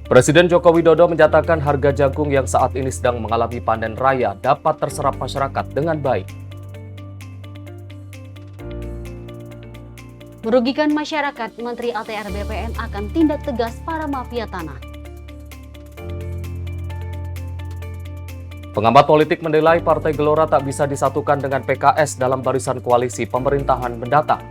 Presiden Joko Widodo menyatakan harga jagung yang saat ini sedang mengalami panen raya dapat terserap masyarakat dengan baik. Merugikan masyarakat, Menteri ATR BPN akan tindak tegas para mafia tanah. Pengamat politik menilai Partai Gelora tak bisa disatukan dengan PKS dalam barisan koalisi pemerintahan mendatang.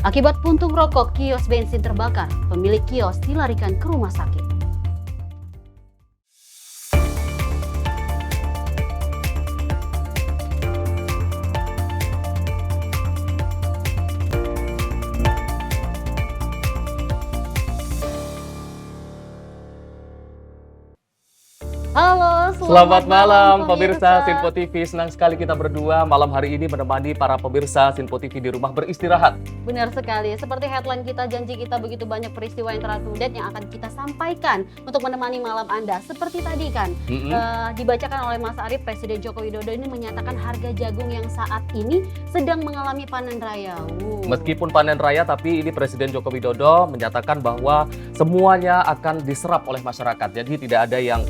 Akibat puntung rokok, kios bensin terbakar. Pemilik kios dilarikan ke rumah sakit. Halo, Selamat malam pemirsa Sinpo TV. Senang sekali kita berdua malam hari ini menemani para pemirsa Sinpo TV di rumah beristirahat. Benar sekali, seperti headline kita, janji kita begitu banyak peristiwa yang terupdate yang akan kita sampaikan untuk menemani malam Anda. Seperti tadi kan, dibacakan oleh Mas Arief, Presiden Joko Widodo ini menyatakan harga jagung yang saat ini sedang mengalami panen raya. Meskipun panen raya, tapi ini Presiden Joko Widodo menyatakan bahwa semuanya akan diserap oleh masyarakat. Jadi tidak ada yang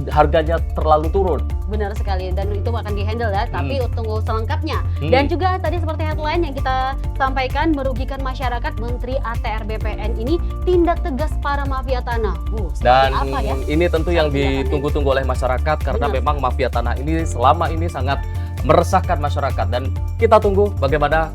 harganya terlalu turun. Benar sekali, dan itu akan dihandle ya, tapi tunggu selengkapnya. Dan juga tadi seperti headline yang kita sampaikan, merugikan masyarakat, Menteri ATR BPN ini tindak tegas para mafia tanah. Dan apa ya? ini tentu yang ditunggu-tunggu oleh masyarakat karena memang mafia tanah ini selama ini sangat meresahkan masyarakat, dan kita tunggu bagaimana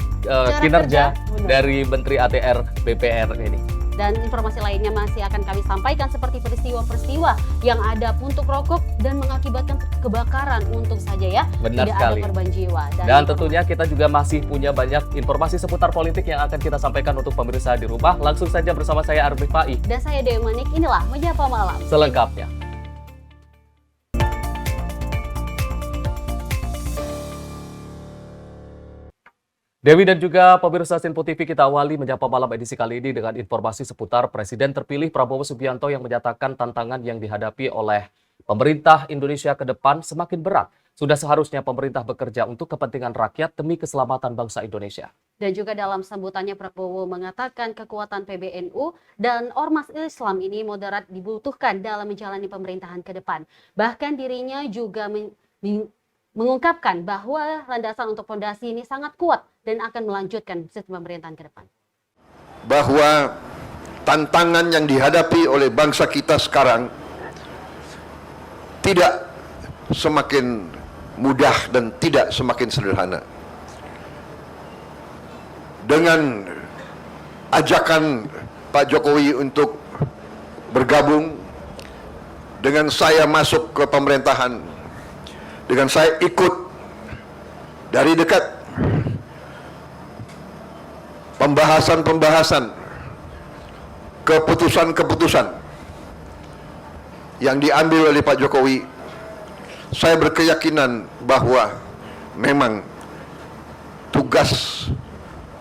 kinerja dari Menteri ATR BPN ini. Dan informasi lainnya masih akan kami sampaikan seperti peristiwa-peristiwa yang ada puntung rokok dan mengakibatkan kebakaran, untung saja ya. Benar tidak sekali. ada korban jiwa. Dan tentunya kita juga masih punya banyak informasi seputar politik yang akan kita sampaikan untuk pemirsa di rumah. Langsung saja bersama saya Arif Fai. Dan saya Dewi Manik, inilah Menyapa Malam. Selengkapnya. Dewi dan juga pemirsa Sinpo TV, kita awali Menyapa Malam edisi kali ini dengan informasi seputar Presiden terpilih Prabowo Subianto yang menyatakan tantangan yang dihadapi oleh pemerintah Indonesia ke depan semakin berat. Sudah seharusnya pemerintah bekerja untuk kepentingan rakyat demi keselamatan bangsa Indonesia. Dan juga dalam sambutannya Prabowo mengatakan kekuatan PBNU dan Ormas Islam ini moderat dibutuhkan dalam menjalani pemerintahan ke depan. Bahkan dirinya juga mengungkapkan bahwa landasan untuk fondasi ini sangat kuat dan akan melanjutkan sistem pemerintahan ke depan. Bahwa tantangan yang dihadapi oleh bangsa kita sekarang tidak semakin mudah dan tidak semakin sederhana. Dengan ajakan Pak Jokowi untuk bergabung, dengan saya masuk ke pemerintahan, dengan saya ikut dari dekat pembahasan-pembahasan, keputusan-keputusan yang diambil oleh Pak Jokowi, saya berkeyakinan bahwa memang tugas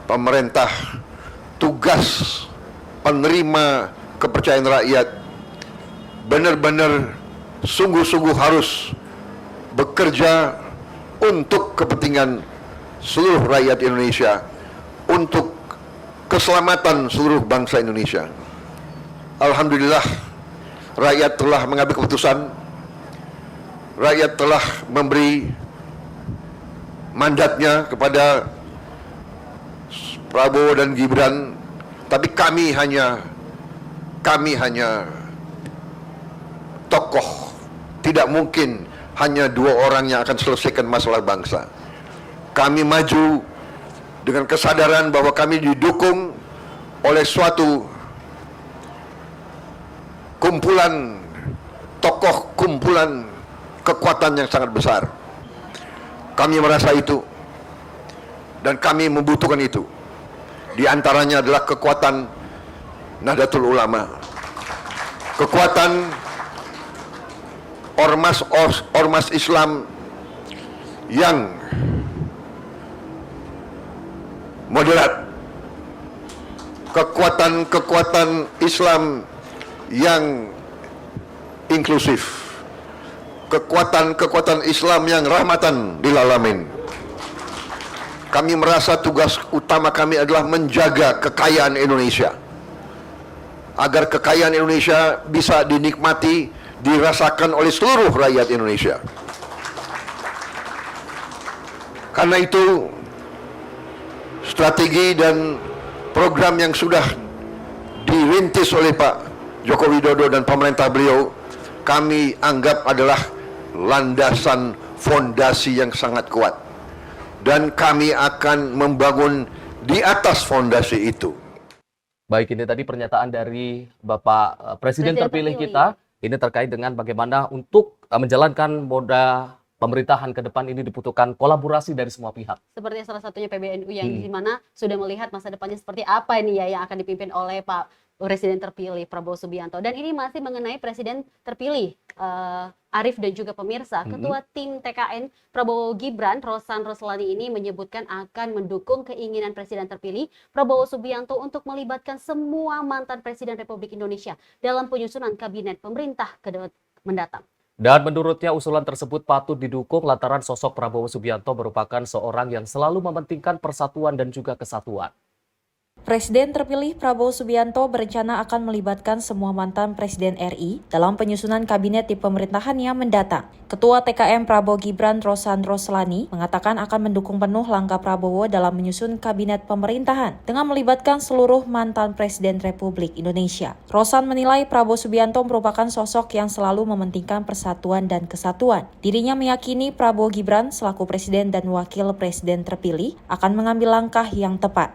pemerintah, tugas penerima kepercayaan rakyat benar-benar sungguh-sungguh harus bekerja untuk kepentingan seluruh rakyat Indonesia, untuk keselamatan seluruh bangsa Indonesia. Alhamdulillah, rakyat telah mengambil keputusan, rakyat telah memberi mandatnya kepada Prabowo dan Gibran, tapi kami hanya tokoh. Tidak mungkin hanya dua orang yang akan selesaikan masalah bangsa. Kami maju dengan kesadaran bahwa kami didukung oleh suatu kumpulan tokoh, kumpulan kekuatan yang sangat besar. Kami merasa itu dan kami membutuhkan itu. Di antaranya adalah kekuatan Nahdlatul Ulama, kekuatan ormas Islam yang moderat, kekuatan Islam yang inklusif, kekuatan Islam yang rahmatan lil alamin. Kami merasa tugas utama kami adalah menjaga kekayaan Indonesia, agar kekayaan Indonesia bisa dinikmati, dirasakan oleh seluruh rakyat Indonesia. Karena itu, strategi dan program yang sudah dirintis oleh Pak Joko Widodo dan pemerintah beliau, kami anggap adalah landasan fondasi yang sangat kuat. Dan kami akan membangun di atas fondasi itu. Baik, ini tadi pernyataan dari Bapak Presiden terpilih kita. Ini terkait dengan bagaimana untuk menjalankan moda pemerintahan ke depan ini dibutuhkan kolaborasi dari semua pihak. Seperti salah satunya PBNU yang di mana sudah melihat masa depannya seperti apa ini ya yang akan dipimpin oleh Pak Presiden terpilih Prabowo Subianto. Dan ini masih mengenai Presiden terpilih Arif dan juga pemirsa. Ketua tim TKN Prabowo Gibran, Rosan Roslani ini menyebutkan akan mendukung keinginan Presiden terpilih Prabowo Subianto untuk melibatkan semua mantan Presiden Republik Indonesia dalam penyusunan kabinet pemerintah mendatang. Dan menurutnya usulan tersebut patut didukung lantaran sosok Prabowo Subianto merupakan seorang yang selalu mementingkan persatuan dan juga kesatuan. Presiden terpilih Prabowo Subianto berencana akan melibatkan semua mantan Presiden RI dalam penyusunan kabinet di pemerintahannya mendatang. Ketua TKM Prabowo Gibran, Rosan Roslani, mengatakan akan mendukung penuh langkah Prabowo dalam menyusun kabinet pemerintahan dengan melibatkan seluruh mantan Presiden Republik Indonesia. Rosan menilai Prabowo Subianto merupakan sosok yang selalu mementingkan persatuan dan kesatuan. Dirinya meyakini Prabowo Gibran selaku Presiden dan Wakil Presiden terpilih akan mengambil langkah yang tepat.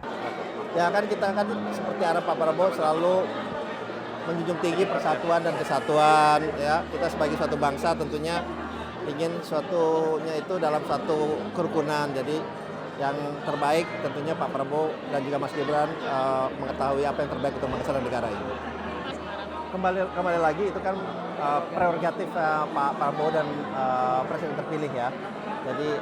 Ya kan kita kan seperti arah Pak Prabowo selalu menjunjung tinggi persatuan dan kesatuan ya. Kita sebagai suatu bangsa tentunya ingin suatunya itu dalam satu kerukunan. Jadi yang terbaik tentunya Pak Prabowo dan juga Mas Gibran mengetahui apa yang terbaik untuk bangsa dan negara ini. Kembali lagi itu kan prerogatif Pak Prabowo dan Presiden terpilih ya. Jadi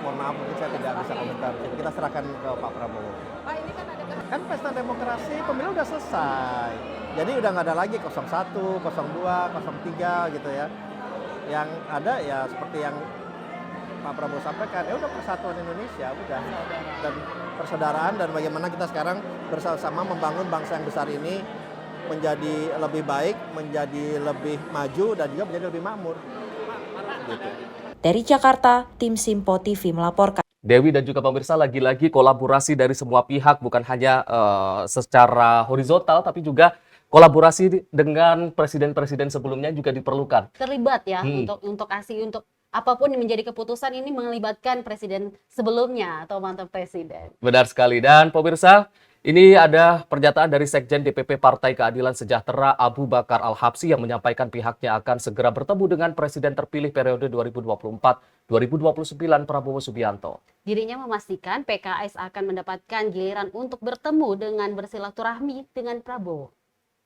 mohon maaf mungkin saya tidak bisa komentar. Jadi kita serahkan ke Pak Prabowo. Pak, ini kan pesta demokrasi pemilu udah selesai. Jadi udah nggak ada lagi 01, 02, 03 gitu ya. Yang ada ya seperti yang Pak Prabowo sampaikan, ya udah persatuan Indonesia udah dan persaudaraan dan bagaimana kita sekarang bersama-sama membangun bangsa yang besar ini menjadi lebih baik, menjadi lebih maju dan juga menjadi lebih makmur. Gitu. Dari Jakarta, tim Simpo TV melaporkan. Dewi dan juga pemirsa, lagi-lagi kolaborasi dari semua pihak, bukan hanya secara horizontal, tapi juga kolaborasi dengan presiden-presiden sebelumnya juga diperlukan. Terlibat ya untuk apapun yang menjadi keputusan ini melibatkan presiden sebelumnya atau mantan presiden. Benar sekali. Dan pemirsa, ini ada pernyataan dari Sekjen DPP Partai Keadilan Sejahtera Abu Bakar Al-Habsyi yang menyampaikan pihaknya akan segera bertemu dengan Presiden terpilih periode 2024-2029 Prabowo Subianto. Dirinya memastikan PKS akan mendapatkan giliran untuk bertemu dengan bersilaturahmi dengan Prabowo.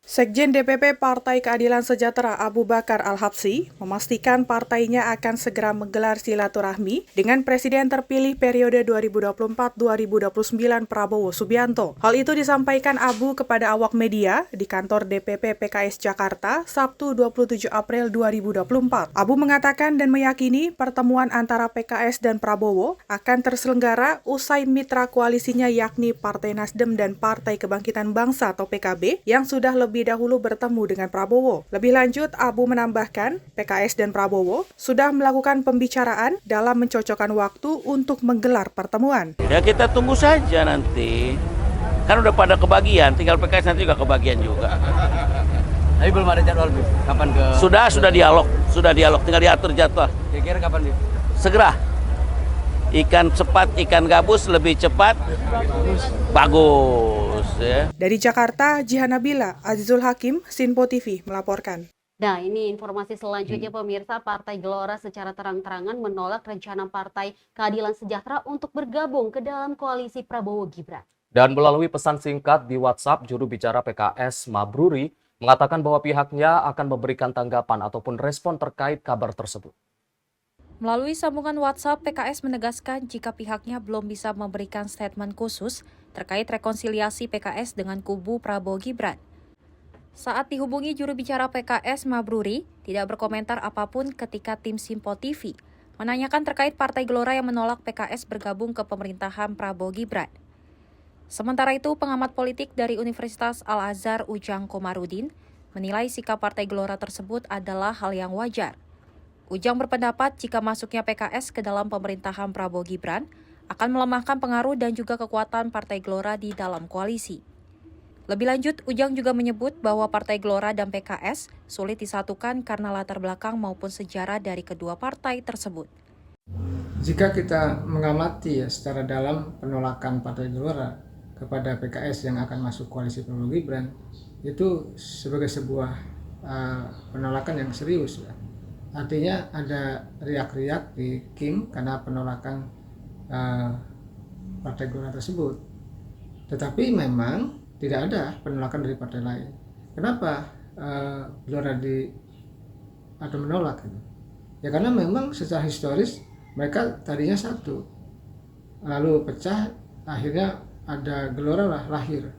Sekjen DPP Partai Keadilan Sejahtera Abu Bakar Al-Habsyi memastikan partainya akan segera menggelar silaturahmi dengan Presiden terpilih periode 2024-2029 Prabowo Subianto. Hal itu disampaikan Abu kepada awak media di kantor DPP PKS Jakarta Sabtu 27 April 2024. Abu mengatakan dan meyakini pertemuan antara PKS dan Prabowo akan terselenggara usai mitra koalisinya yakni Partai Nasdem dan Partai Kebangkitan Bangsa atau PKB yang sudah lebih dahulu bertemu dengan Prabowo. Lebih lanjut, Abu menambahkan, PKS dan Prabowo sudah melakukan pembicaraan dalam mencocokkan waktu untuk menggelar pertemuan. Ya kita tunggu saja nanti. Kan udah pada kebagian, tinggal PKS nanti juga kebagian juga. Tapi belum ada jadwal, Bib. Kapan ke... Sudah dialog, tinggal diatur jadwal. Kira-kira kapan, Bib? Segera. Ikan cepat, ikan gabus lebih cepat, bagus. Ya. Dari Jakarta, Jihan Nabila, Azizul Hakim, Sinpo TV melaporkan. Nah, ini informasi selanjutnya pemirsa, Partai Gelora secara terang-terangan menolak rencana Partai Keadilan Sejahtera untuk bergabung ke dalam koalisi Prabowo Gibran. Dan melalui pesan singkat di WhatsApp, juru bicara PKS Mabruri mengatakan bahwa pihaknya akan memberikan tanggapan ataupun respon terkait kabar tersebut. Melalui sambungan WhatsApp, PKS menegaskan jika pihaknya belum bisa memberikan statement khusus terkait rekonsiliasi PKS dengan kubu Prabowo Gibran. Saat dihubungi juru bicara PKS Mabruri, tidak berkomentar apapun ketika tim Simpo TV menanyakan terkait Partai Gelora yang menolak PKS bergabung ke pemerintahan Prabowo Gibran. Sementara itu, pengamat politik dari Universitas Al-Azhar Ujang Komarudin menilai sikap Partai Gelora tersebut adalah hal yang wajar. Ujang berpendapat jika masuknya PKS ke dalam pemerintahan Prabowo Gibran akan melemahkan pengaruh dan juga kekuatan Partai Gelora di dalam koalisi. Lebih lanjut, Ujang juga menyebut bahwa Partai Gelora dan PKS sulit disatukan karena latar belakang maupun sejarah dari kedua partai tersebut. Jika kita mengamati secara dalam penolakan Partai Gelora kepada PKS yang akan masuk koalisi Prabowo Gibran, itu sebagai sebuah penolakan yang serius. Artinya ada riak-riak di Kim karena penolakan Partai Gelora tersebut. Tetapi memang tidak ada penolakan dari partai lain. Kenapa Gelora ada menolak? Ya karena memang secara historis mereka tadinya satu, lalu pecah, akhirnya ada Gelora lahir.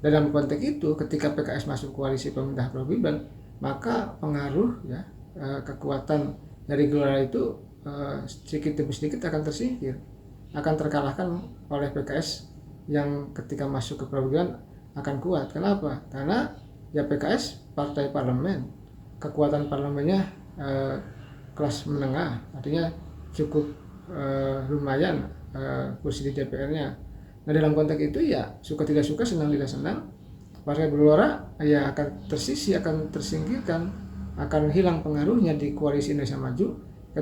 Dalam konteks itu, ketika PKS masuk koalisi pemerintah Prabowo Gibran, maka pengaruh kekuatan dari Gelora itu sedikit demi sedikit akan tersingkir, akan terkalahkan oleh PKS yang ketika masuk ke Prabowo Gibran akan kuat. Kenapa? Karena ya PKS partai parlemen, kekuatan parlemennya kelas menengah, artinya cukup lumayan kursi di DPR-nya. Nah dalam konteks itu ya suka tidak suka, senang tidak senang, Partai Gelora ya akan tersisi, akan tersingkirkan, akan hilang pengaruhnya di koalisi Indonesia Maju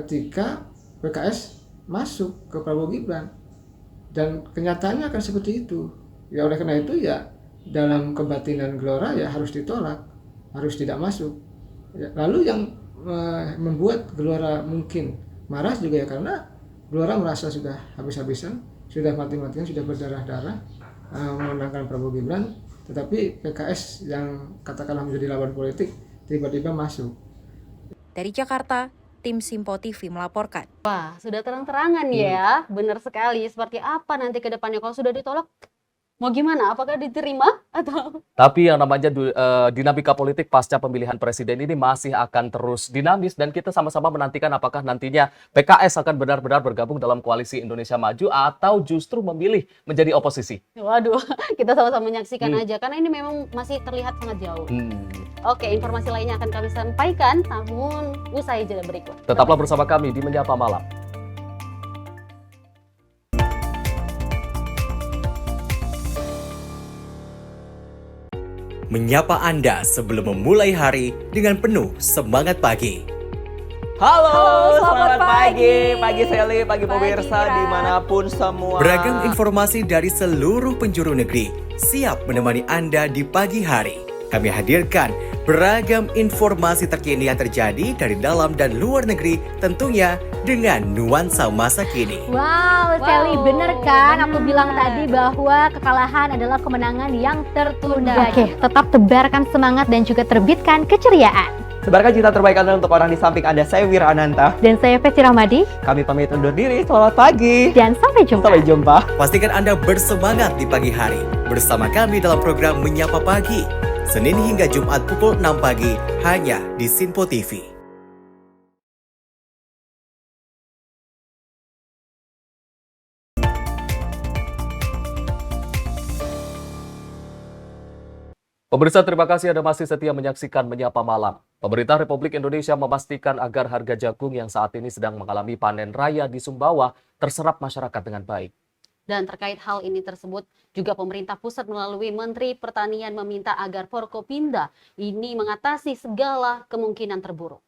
ketika PKS masuk ke Prabowo Gibran. Dan kenyataannya akan seperti itu. Ya oleh karena itu ya dalam kebatinan Gelora ya harus ditolak, harus tidak masuk. Ya, lalu yang membuat Gelora mungkin marah juga ya karena Gelora merasa sudah habis-habisan, sudah mati-matian, sudah berdarah-darah memenangkan Prabowo Gibran, tetapi PKS yang katakanlah menjadi lawan politik tiba-tiba masuk. Dari Jakarta, tim Simpo TV melaporkan. Wah, sudah terang-terangan ya. Benar sekali. Seperti apa nanti ke depannya kalau sudah ditolak? Mau gimana? Apakah diterima atau? Tapi yang namanya dinamika politik pasca pemilihan presiden ini masih akan terus dinamis dan kita sama-sama menantikan apakah nantinya PKS akan benar-benar bergabung dalam koalisi Indonesia Maju atau justru memilih menjadi oposisi. Waduh, kita sama-sama menyaksikan aja karena ini memang masih terlihat sangat jauh. Oke, informasi lainnya akan kami sampaikan namun usai jeda berikut. Tetaplah bersama kami di Menyapa Malam. Menyapa Anda sebelum memulai hari dengan penuh semangat pagi. Halo, selamat pagi. Pagi Sally, pagi pemirsa dimanapun semua. Beragam informasi dari seluruh penjuru negeri siap menemani Anda di pagi hari. Kami hadirkan beragam informasi terkini yang terjadi dari dalam dan luar negeri, tentunya dengan nuansa masa kini. Wow, Sally, bener kan? Aku bilang tadi bahwa kekalahan adalah kemenangan yang tertunda. Oke, tetap tebarkan semangat dan juga terbitkan keceriaan. Sebarkan cinta terbaik Anda untuk orang di samping Anda. Saya Wira Ananta. Dan saya Festi Rahmadi. Kami pamit undur diri. Selamat pagi. Dan sampai jumpa. Sampai jumpa. Pastikan Anda bersemangat di pagi hari bersama kami dalam program Menyapa Pagi. Senin hingga Jumat pukul 6 pagi hanya di Simpo TV. Pemirsa, terima kasih Anda masih setia menyaksikan Menyapa Malam. Pemerintah Republik Indonesia memastikan agar harga jagung yang saat ini sedang mengalami panen raya di Sumbawa terserap masyarakat dengan baik. Dan terkait hal ini tersebut, juga pemerintah pusat melalui Menteri Pertanian meminta agar Forkopimda ini mengatasi segala kemungkinan terburuk.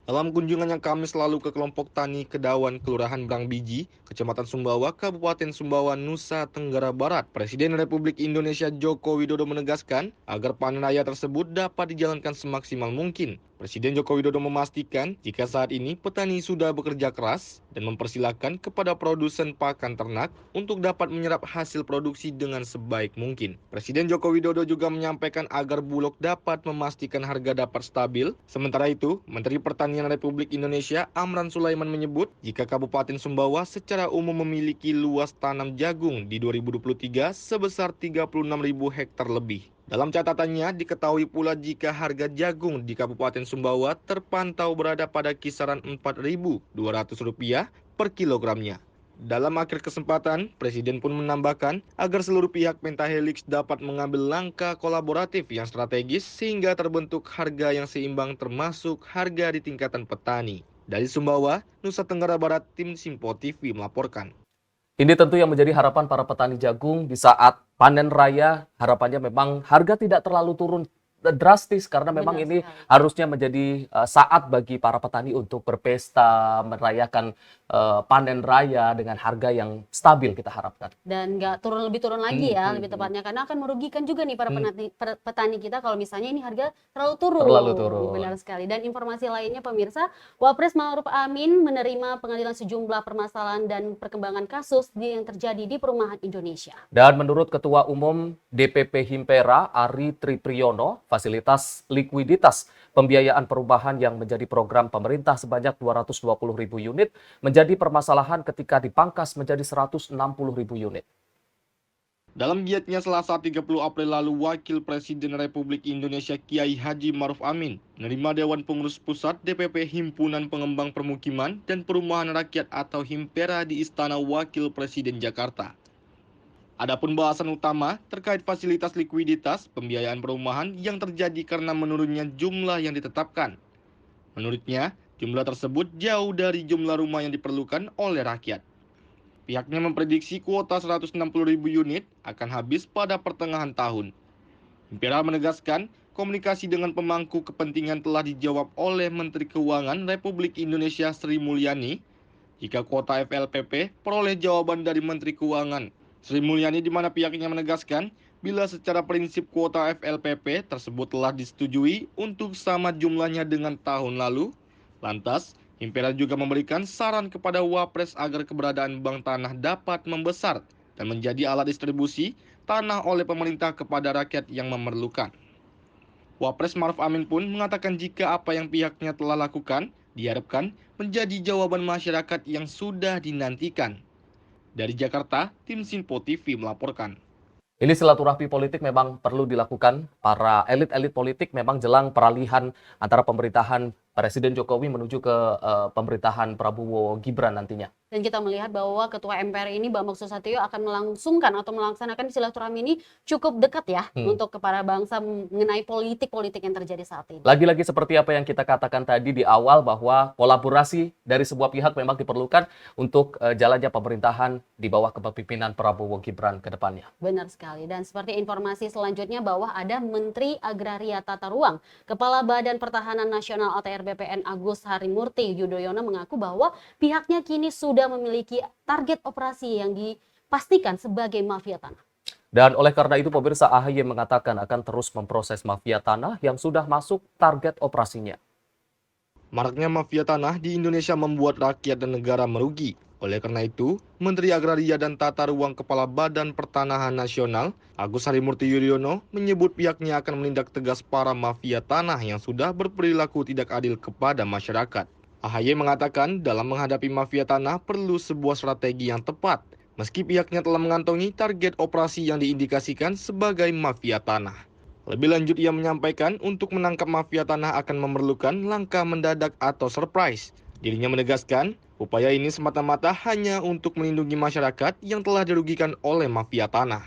Dalam kunjungannya Kamis lalu ke kelompok tani Kedawan Kelurahan Brangbiji, Kecamatan Sumbawa, Kabupaten Sumbawa, Nusa Tenggara Barat, Presiden Republik Indonesia Joko Widodo menegaskan agar panen raya tersebut dapat dijalankan semaksimal mungkin. Presiden Joko Widodo memastikan jika saat ini petani sudah bekerja keras dan mempersilahkan kepada produsen pakan ternak untuk dapat menyerap hasil produksi dengan sebaik mungkin. Presiden Joko Widodo juga menyampaikan agar Bulog dapat memastikan harga dapat stabil. Sementara itu, Menteri Pertanian Republik Indonesia Amran Sulaiman menyebut jika Kabupaten Sumbawa secara umum memiliki luas tanam jagung di 2023 sebesar 36.000 hektar lebih. Dalam catatannya, diketahui pula jika harga jagung di Kabupaten Sumbawa terpantau berada pada kisaran Rp4.200 per kilogramnya. Dalam akhir kesempatan, Presiden pun menambahkan agar seluruh pihak Pentahelix dapat mengambil langkah kolaboratif yang strategis sehingga terbentuk harga yang seimbang termasuk harga di tingkatan petani. Dari Sumbawa, Nusa Tenggara Barat, tim Simpo TV melaporkan. Ini tentu yang menjadi harapan para petani jagung di saat panen raya. Harapannya memang harga tidak terlalu turun drastis karena memang ini harusnya menjadi saat bagi para petani untuk berpesta, merayakan panen raya dengan harga yang stabil kita harapkan. Dan nggak lebih turun lagi ya, lebih tepatnya, karena akan merugikan juga nih para petani kita kalau misalnya ini harga terlalu turun. Benar sekali. Dan informasi lainnya pemirsa, Wapres Ma'ruf Amin menerima pengadilan sejumlah permasalahan dan perkembangan kasus yang terjadi di perumahan Indonesia. Dan menurut Ketua Umum DPP Himpera, Ari Tripriyono, fasilitas likuiditas pembiayaan perumahan yang menjadi program pemerintah sebanyak 220.000 unit menjadi permasalahan ketika dipangkas menjadi 160.000 unit. Dalam giatnya Selasa 30 April lalu, Wakil Presiden Republik Indonesia Kiai Haji Ma'ruf Amin menerima Dewan Pengurus Pusat DPP Himpunan Pengembang Permukiman dan Perumahan Rakyat atau Himpera di Istana Wakil Presiden Jakarta. Adapun bahasan utama terkait fasilitas likuiditas pembiayaan perumahan yang terjadi karena menurunnya jumlah yang ditetapkan. Menurutnya, jumlah tersebut jauh dari jumlah rumah yang diperlukan oleh rakyat. Pihaknya memprediksi kuota 160.000 unit akan habis pada pertengahan tahun. Himpera menegaskan, komunikasi dengan pemangku kepentingan telah dijawab oleh Menteri Keuangan Republik Indonesia Sri Mulyani. Jika kuota FLPP peroleh jawaban dari Menteri Keuangan Sri Mulyani, di mana pihaknya menegaskan bila secara prinsip kuota FLPP tersebut telah disetujui untuk sama jumlahnya dengan tahun lalu. Lantas, Himpera juga memberikan saran kepada Wapres agar keberadaan bank tanah dapat membesar dan menjadi alat distribusi tanah oleh pemerintah kepada rakyat yang memerlukan. Wapres Ma'ruf Amin pun mengatakan jika apa yang pihaknya telah lakukan diharapkan menjadi jawaban masyarakat yang sudah dinantikan. Dari Jakarta, tim Simpo TV melaporkan. Ini silaturahmi politik memang perlu dilakukan. Para elit-elit politik memang jelang peralihan antara pemerintahan Presiden Jokowi menuju ke pemerintahan Prabowo Gibran nantinya. Dan kita melihat bahwa Ketua MPR ini Bambang Susatyo akan melangsungkan atau melaksanakan silaturahmi ini cukup dekat ya untuk kepada bangsa mengenai politik-politik yang terjadi saat ini. Lagi-lagi seperti apa yang kita katakan tadi di awal bahwa kolaborasi dari sebuah pihak memang diperlukan untuk jalannya pemerintahan di bawah kepemimpinan Prabowo Gibran ke depannya. Benar sekali. Dan seperti informasi selanjutnya bahwa ada Menteri Agraria Tata Ruang, Kepala Badan Pertahanan Nasional atau BPN Agus Harimurti Yudhoyono mengaku bahwa pihaknya kini sudah memiliki target operasi yang dipastikan sebagai mafia tanah. Dan oleh karena itu pemirsa, AHY mengatakan akan terus memproses mafia tanah yang sudah masuk target operasinya. Maraknya mafia tanah di Indonesia membuat rakyat dan negara merugi. Oleh karena itu, Menteri Agraria dan Tata Ruang Kepala Badan Pertanahan Nasional, Agus Harimurti Yudhoyono, menyebut pihaknya akan menindak tegas para mafia tanah yang sudah berperilaku tidak adil kepada masyarakat. AHY mengatakan dalam menghadapi mafia tanah perlu sebuah strategi yang tepat, meski pihaknya telah mengantongi target operasi yang diindikasikan sebagai mafia tanah. Lebih lanjut, ia menyampaikan untuk menangkap mafia tanah akan memerlukan langkah mendadak atau surprise. Dirinya menegaskan, upaya ini semata-mata hanya untuk melindungi masyarakat yang telah dirugikan oleh mafia tanah.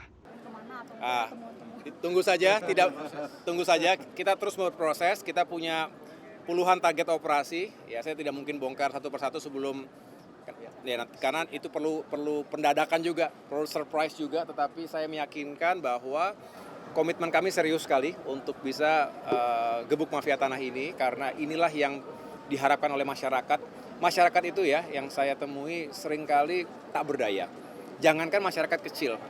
Tunggu saja, kita terus berproses, kita punya puluhan target operasi. Ya, saya tidak mungkin bongkar satu persatu sebelum, ya, karena itu perlu pendadakan juga, perlu surprise juga, tetapi saya meyakinkan bahwa komitmen kami serius sekali untuk bisa gebuk mafia tanah ini, karena inilah yang diharapkan oleh masyarakat. Masyarakat itu ya, yang saya temui seringkali tak berdaya. Jangankan masyarakat kecil,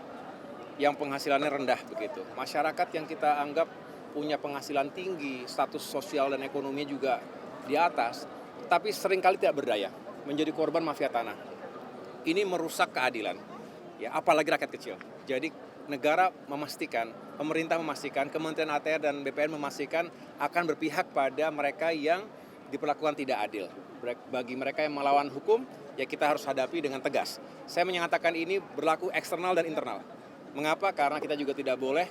yang penghasilannya rendah begitu. Masyarakat yang kita anggap punya penghasilan tinggi, status sosial dan ekonominya juga di atas, tapi seringkali tidak berdaya, menjadi korban mafia tanah. Ini merusak keadilan, ya, apalagi rakyat kecil. Jadi negara memastikan, pemerintah memastikan, Kementerian ATR dan BPN memastikan akan berpihak pada mereka yang diperlakukan tidak adil. Bagi mereka yang melawan hukum, ya kita harus hadapi dengan tegas. Saya menyatakan ini berlaku eksternal dan internal. Mengapa? Karena kita juga tidak boleh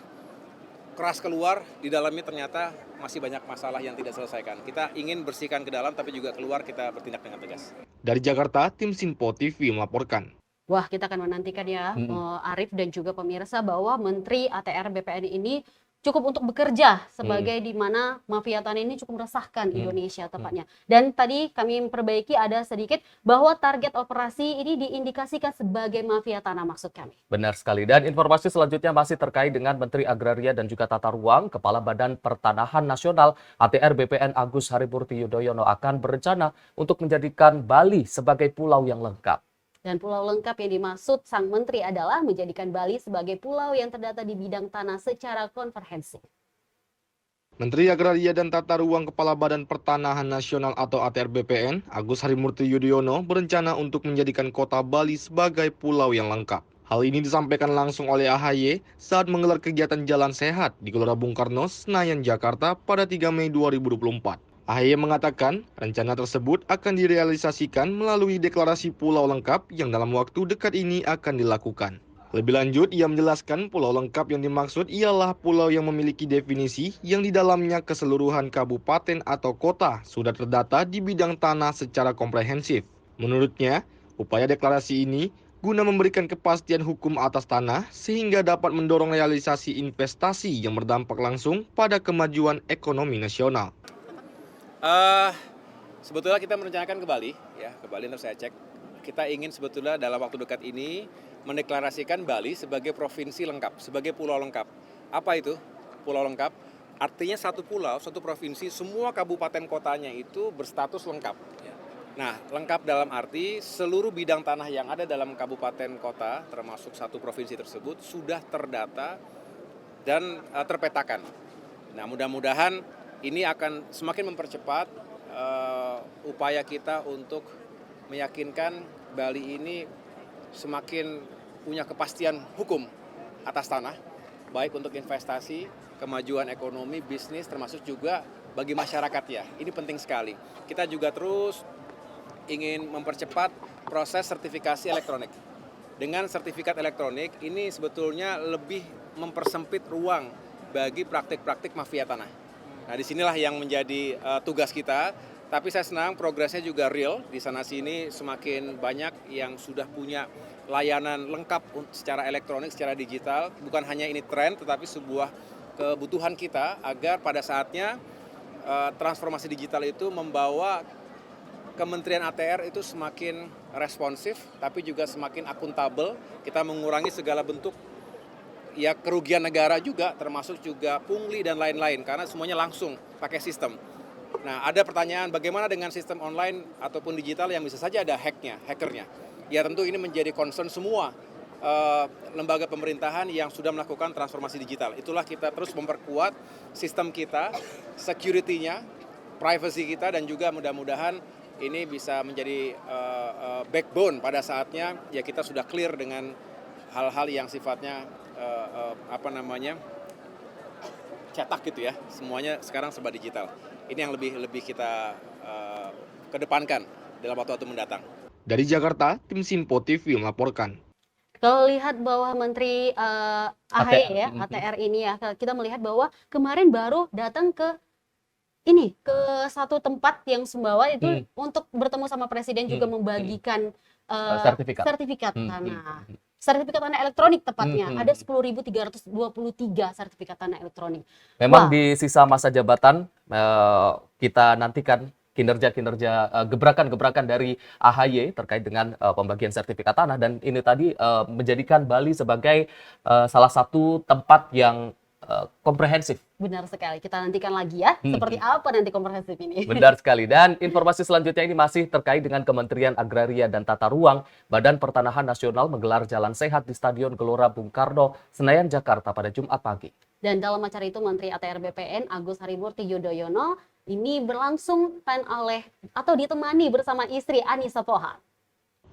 keras keluar, di dalamnya ternyata masih banyak masalah yang tidak selesaikan. Kita ingin bersihkan ke dalam, tapi juga keluar kita bertindak dengan tegas. Dari Jakarta, tim Sinpo TV melaporkan. Wah, kita akan menantikan ya, Arif dan juga pemirsa, bahwa Menteri ATR BPN ini cukup untuk bekerja sebagai di mana mafia tanah ini cukup meresahkan Indonesia tepatnya. Dan tadi kami memperbaiki ada sedikit bahwa target operasi ini diindikasikan sebagai mafia tanah maksud kami. Benar sekali. Dan informasi selanjutnya masih terkait dengan Menteri Agraria dan juga Tata Ruang, Kepala Badan Pertanahan Nasional ATR BPN Agus Harimurti Yudhoyono akan berencana untuk menjadikan Bali sebagai pulau yang lengkap. Dan pulau lengkap yang dimaksud sang menteri adalah menjadikan Bali sebagai pulau yang terdata di bidang tanah secara komprehensif. Menteri Agraria dan Tata Ruang Kepala Badan Pertanahan Nasional atau ATR BPN, Agus Harimurti Yudhoyono berencana untuk menjadikan kota Bali sebagai pulau yang lengkap. Hal ini disampaikan langsung oleh AHY saat menggelar kegiatan Jalan Sehat di Gelora Bung Karno, Senayan, Jakarta pada 3 Mei 2024. AHY mengatakan rencana tersebut akan direalisasikan melalui deklarasi pulau lengkap yang dalam waktu dekat ini akan dilakukan. Lebih lanjut, ia menjelaskan pulau lengkap yang dimaksud ialah pulau yang memiliki definisi yang di dalamnya keseluruhan kabupaten atau kota sudah terdata di bidang tanah secara komprehensif. Menurutnya, upaya deklarasi ini guna memberikan kepastian hukum atas tanah sehingga dapat mendorong realisasi investasi yang berdampak langsung pada kemajuan ekonomi nasional. Sebetulnya kita merencanakan ke Bali, ya ke Bali nanti saya cek. Kita ingin sebetulnya dalam waktu dekat ini mendeklarasikan Bali sebagai provinsi lengkap, sebagai pulau lengkap. Apa itu pulau lengkap? Artinya satu pulau, satu provinsi, semua kabupaten kotanya itu berstatus lengkap. Nah, lengkap dalam arti seluruh bidang tanah yang ada dalam kabupaten kota, termasuk satu provinsi tersebut, sudah terdata dan terpetakan. Nah, mudah-mudahan ini akan semakin mempercepat upaya kita untuk meyakinkan Bali ini semakin punya kepastian hukum atas tanah, baik untuk investasi, kemajuan ekonomi, bisnis, termasuk juga bagi masyarakat ya. Ini penting sekali. Kita juga terus ingin mempercepat proses sertifikasi elektronik. Dengan sertifikat elektronik ini sebetulnya lebih mempersempit ruang bagi praktik-praktik mafia tanah. Nah, disinilah yang menjadi tugas kita, tapi saya senang progresnya juga real, di sana-sini semakin banyak yang sudah punya layanan lengkap secara elektronik, secara digital, bukan hanya ini tren, tetapi sebuah kebutuhan kita agar pada saatnya transformasi digital itu membawa Kementerian ATR itu semakin responsif, tapi juga semakin akuntabel, kita mengurangi segala bentuk ya kerugian negara juga, termasuk juga pungli dan lain-lain, karena semuanya langsung pakai sistem. Nah, ada pertanyaan bagaimana dengan sistem online ataupun digital yang bisa saja ada hackernya. Ya tentu ini menjadi concern semua lembaga pemerintahan yang sudah melakukan transformasi digital. Itulah kita terus memperkuat sistem kita, security-nya, privacy kita, dan juga mudah-mudahan ini bisa menjadi backbone pada saatnya ya kita sudah clear dengan hal-hal yang sifatnya cetak gitu ya, semuanya sekarang serba digital. Ini yang lebih kita kedepankan dalam waktu mendatang. Dari Jakarta, tim Sinpo TV melaporkan. Kalau lihat bahwa Menteri AHY ya, ATR ini ya, kita melihat bahwa kemarin baru datang ke satu tempat yang Sumbawa itu untuk bertemu sama Presiden juga membagikan sertifikat tanah. Sertifikat tanah elektronik tepatnya, ada 10.323 sertifikat tanah elektronik. Memang di sisa masa jabatan kita nantikan kinerja-kinerja gebrakan-gebrakan dari AHY terkait dengan pembagian sertifikat tanah, dan ini tadi menjadikan Bali sebagai salah satu tempat yang komprehensif. Benar sekali, kita nantikan lagi ya, seperti apa nanti komprehensif ini. Benar sekali, dan informasi selanjutnya ini masih terkait dengan Kementerian Agraria dan Tata Ruang. Badan Pertanahan Nasional menggelar Jalan Sehat di Stadion Gelora Bung Karno, Senayan, Jakarta pada Jumat pagi. Dan dalam acara itu Menteri ATR BPN Agus Harimurti Yudhoyono ini berlangsung ditemani bersama istri Anissa Pohan.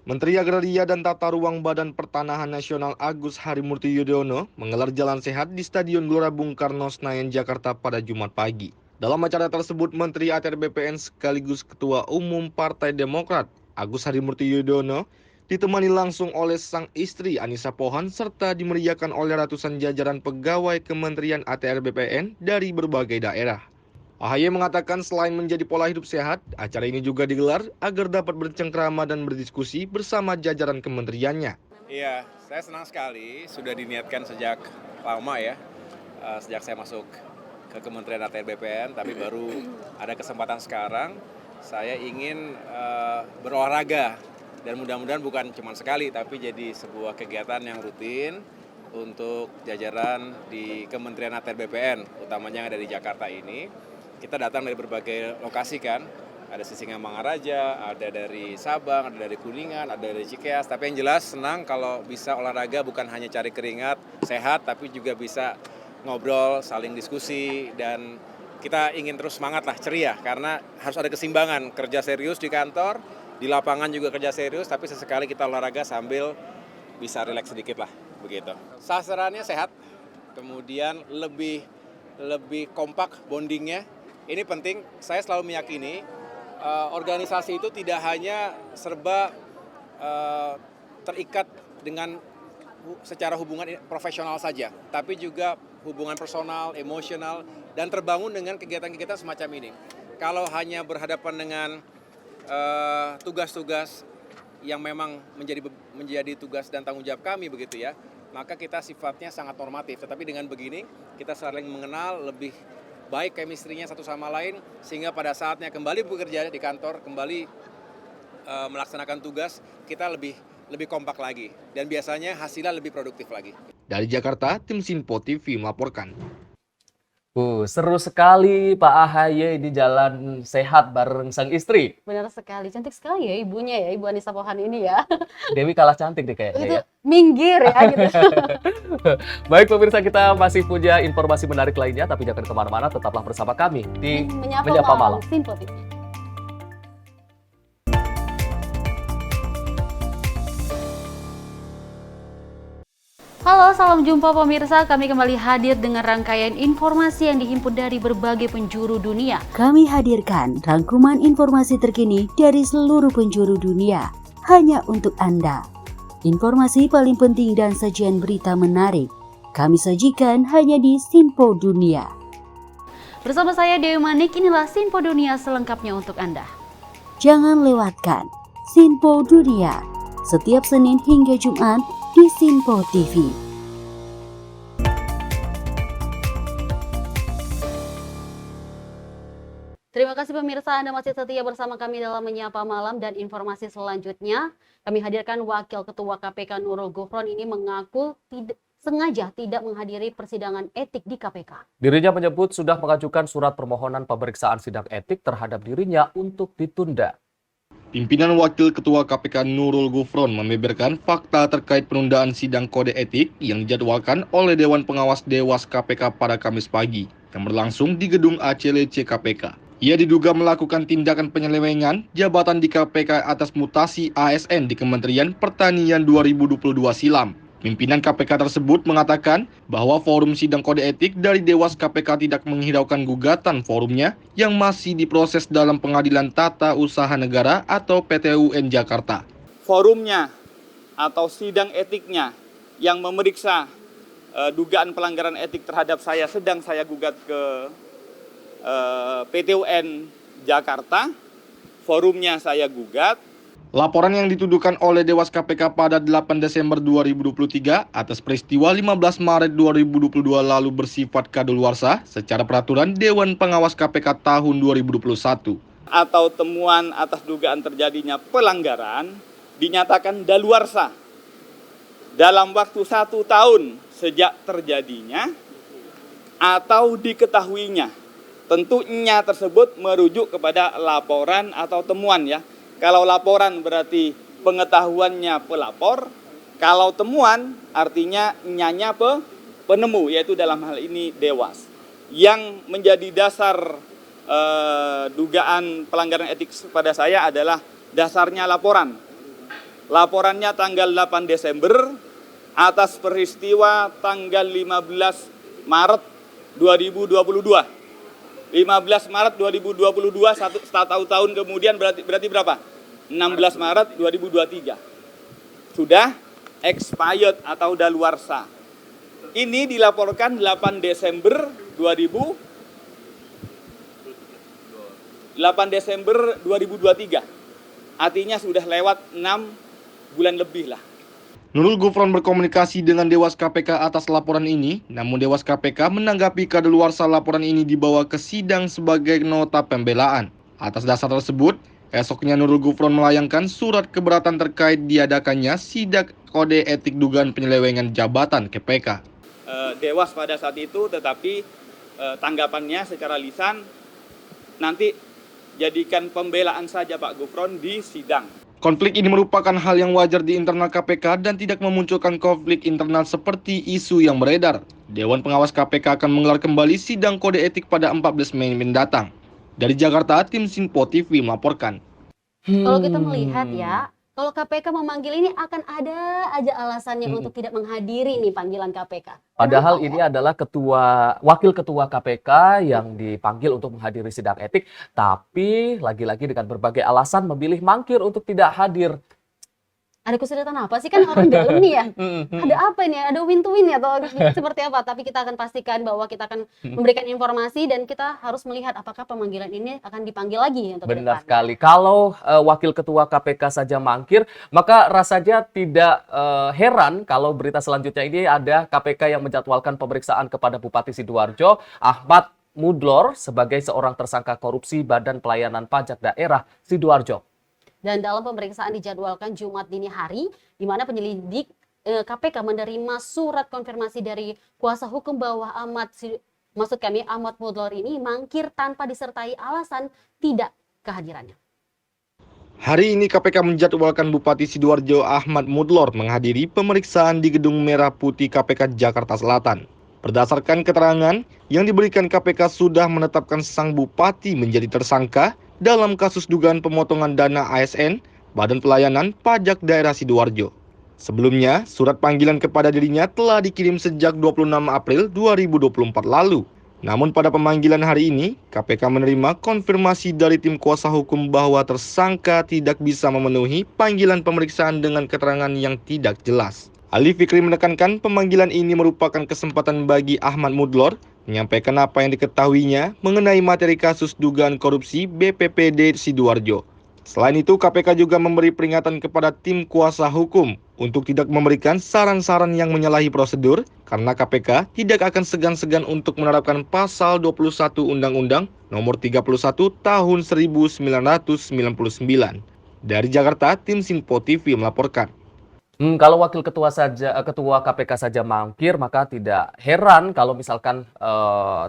Menteri Agraria dan Tata Ruang Badan Pertanahan Nasional Agus Harimurti Yudhoyono menggelar Jalan Sehat di Stadion Gelora Bung Karno, Senayan, Jakarta pada Jumat pagi. Dalam acara tersebut, Menteri ATR BPN sekaligus Ketua Umum Partai Demokrat Agus Harimurti Yudhoyono ditemani langsung oleh sang istri Anissa Pohan serta dimeriahkan oleh ratusan jajaran pegawai Kementerian ATR BPN dari berbagai daerah. AHY mengatakan selain menjadi pola hidup sehat, acara ini juga digelar agar dapat bercengkrama dan berdiskusi bersama jajaran kementeriannya. Iya, saya senang sekali sudah diniatkan sejak lama ya, sejak saya masuk ke Kementerian ATR BPN, tapi baru ada kesempatan sekarang. Saya ingin berolahraga dan mudah-mudahan bukan cuma sekali, tapi jadi sebuah kegiatan yang rutin untuk jajaran di Kementerian ATR BPN, utamanya yang ada di Jakarta ini. Kita datang dari berbagai lokasi kan, ada Sisingamangaraja, ada dari Sabang, ada dari Kuningan, ada dari Cikeas. Tapi yang jelas senang kalau bisa olahraga bukan hanya cari keringat, sehat, tapi juga bisa ngobrol, saling diskusi, dan kita ingin terus semangat lah, ceria, karena harus ada keseimbangan, kerja serius di kantor, di lapangan juga kerja serius, tapi sesekali kita olahraga sambil bisa rileks sedikit lah, begitu. Sasarannya sehat, kemudian lebih kompak bondingnya. Ini penting, saya selalu meyakini organisasi itu tidak hanya serba terikat dengan secara hubungan profesional saja, tapi juga hubungan personal, emosional, dan terbangun dengan kegiatan-kegiatan semacam ini. Kalau hanya berhadapan dengan tugas-tugas yang memang menjadi tugas dan tanggung jawab kami begitu ya, maka kita sifatnya sangat normatif. Tetapi dengan begini, kita saling mengenal, lebih baik chemistry-nya satu sama lain, sehingga pada saatnya kembali bekerja di kantor, kembali melaksanakan tugas, kita lebih kompak lagi. Dan biasanya hasilnya lebih produktif lagi. Dari Jakarta, tim Sinpo TV melaporkan. Seru sekali Pak AHY di jalan sehat bareng sang istri. Benar sekali, cantik sekali ya ibunya ya, Ibu Anissa Pohan ini ya. Dewi kalah cantik deh kayaknya Itu ya. minggir ya gitu. Baik pemirsa, kita masih punya informasi menarik lainnya, tapi jangan kemana-mana, tetaplah bersama kami di Menyapa Malam. Sinpo TV. Halo, salam jumpa pemirsa. Kami kembali hadir dengan rangkaian informasi yang dihimpun dari berbagai penjuru dunia. Kami hadirkan rangkuman informasi terkini dari seluruh penjuru dunia hanya untuk Anda. Informasi paling penting dan sajian berita menarik kami sajikan hanya di Sinpo Dunia. Bersama saya Dewi Manik, inilah Sinpo Dunia selengkapnya untuk Anda. Jangan lewatkan Sinpo Dunia setiap Senin hingga Jumat di Sinpo TV. Terima kasih pemirsa, Anda masih setia bersama kami dalam Menyapa Malam, dan informasi selanjutnya kami hadirkan Wakil Ketua KPK Nurul Gufron ini mengaku sengaja tidak menghadiri persidangan etik di KPK. Dirinya menyebut sudah mengajukan surat permohonan pemeriksaan sidang etik terhadap dirinya untuk ditunda. Pimpinan Wakil Ketua KPK Nurul Gufron membeberkan fakta terkait penundaan sidang kode etik yang dijadwalkan oleh Dewan Pengawas Dewas KPK pada Kamis pagi yang berlangsung di gedung ACLC KPK. Ia diduga melakukan tindakan penyelewengan jabatan di KPK atas mutasi ASN di Kementerian Pertanian 2022 silam. Pimpinan KPK tersebut mengatakan bahwa forum sidang kode etik dari Dewas KPK tidak menghiraukan gugatan forumnya yang masih diproses dalam Pengadilan Tata Usaha Negara atau PTUN Jakarta. Forumnya atau sidang etiknya yang memeriksa dugaan pelanggaran etik terhadap saya sedang saya gugat ke PTUN Jakarta. Forumnya saya gugat. Laporan yang dituduhkan oleh Dewas KPK pada 8 Desember 2023 atas peristiwa 15 Maret 2022 lalu bersifat kadaluarsa secara peraturan Dewan Pengawas KPK tahun 2021. Atau temuan atas dugaan terjadinya pelanggaran dinyatakan daluarsa dalam waktu 1 tahun sejak terjadinya atau diketahuinya. Tentunya tersebut merujuk kepada laporan atau temuan ya. Kalau laporan berarti pengetahuannya pelapor, kalau temuan artinya nyanya penemu, yaitu dalam hal ini Dewas. Yang menjadi dasar dugaan pelanggaran etik pada saya adalah dasarnya laporan. Laporannya tanggal 8 Desember atas peristiwa tanggal 15 Maret 2022. 15 Maret 2022, satu tahun kemudian berarti berapa? 16 Maret 2023. sudah expired atau daluarsa. Ini dilaporkan 8 Desember 2023. Artinya sudah lewat 6 bulan lebih lah. Nurul Gufron berkomunikasi dengan Dewas KPK atas laporan ini, namun Dewas KPK menanggapi kadaluarsa laporan ini dibawa ke sidang sebagai nota pembelaan. Atas dasar tersebut, esoknya Nurul Gufron melayangkan surat keberatan terkait diadakannya sidang kode etik dugaan penyelewengan jabatan KPK. Dewas pada saat itu, tetapi tanggapannya secara lisan, nanti jadikan pembelaan saja Pak Gufron di sidang. Konflik ini merupakan hal yang wajar di internal KPK dan tidak memunculkan konflik internal seperti isu yang beredar. Dewan Pengawas KPK akan menggelar kembali sidang kode etik pada 14 Mei mendatang. Dari Jakarta, tim Sinpo TV melaporkan. Kalau kita melihat ya, kalau KPK memanggil ini akan ada aja alasannya untuk tidak menghadiri nih panggilan KPK. Padahal ini adalah wakil ketua KPK yang dipanggil untuk menghadiri sidang etik, tapi lagi-lagi dengan berbagai alasan memilih mangkir untuk tidak hadir. Ada kesulitan apa sih, kan orang dalam nih ya? Ada apa ini? Ada win to win ya atau seperti apa? Tapi kita akan pastikan bahwa kita akan memberikan informasi dan kita harus melihat apakah pemanggilan ini akan dipanggil lagi untuk Benar sekali. Kalau wakil ketua KPK saja mangkir, maka rasanya tidak heran kalau berita selanjutnya ini ada KPK yang menjadwalkan pemeriksaan kepada Bupati Sidoarjo, Ahmad Mudlor, sebagai seorang tersangka korupsi Badan Pelayanan Pajak Daerah Sidoarjo. Dan dalam pemeriksaan dijadwalkan Jumat dini hari, di mana penyelidik KPK menerima surat konfirmasi dari kuasa hukum bahwa Ahmad Mudlor ini mangkir tanpa disertai alasan tidak kehadirannya. Hari ini KPK menjadwalkan Bupati Sidoarjo Ahmad Mudlor menghadiri pemeriksaan di Gedung Merah Putih KPK Jakarta Selatan. Berdasarkan keterangan yang diberikan, KPK sudah menetapkan sang bupati menjadi tersangka dalam kasus dugaan pemotongan dana ASN, Badan Pelayanan Pajak Daerah Sidoarjo. Sebelumnya, surat panggilan kepada dirinya telah dikirim sejak 26 April 2024 lalu. Namun pada pemanggilan hari ini, KPK menerima konfirmasi dari tim kuasa hukum bahwa tersangka tidak bisa memenuhi panggilan pemeriksaan dengan keterangan yang tidak jelas. Ali Fikri menekankan pemanggilan ini merupakan kesempatan bagi Ahmad Mudlor menyampaikan apa yang diketahuinya mengenai materi kasus dugaan korupsi BPPD Sidoarjo. Selain itu, KPK juga memberi peringatan kepada tim kuasa hukum untuk tidak memberikan saran-saran yang menyalahi prosedur, karena KPK tidak akan segan-segan untuk menerapkan pasal 21 Undang-Undang Nomor 31 Tahun 1999. Dari Jakarta, tim Sinpo TV melaporkan. Kalau wakil ketua KPK saja mangkir, maka tidak heran kalau misalkan